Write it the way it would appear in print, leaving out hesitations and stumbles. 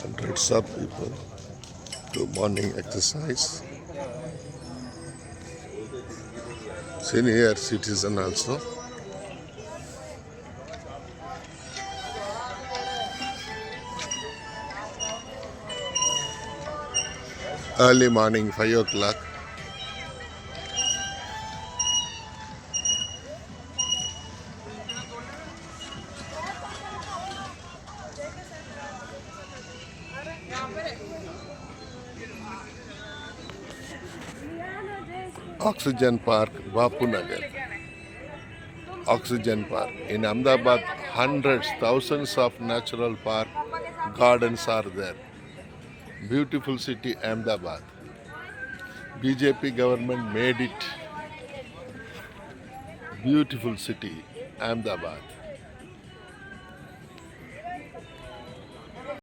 Hundreds of people do morning exercise. Senior citizen also. Early morning, 5 o'clock. Oxygen Park, Bapu Nagar. Oxygen Park. In Ahemedabad, hundreds, thousands of natural park gardens are there. Beautiful city, Ahemedabad. BJP government made it beautiful city, Ahemedabad.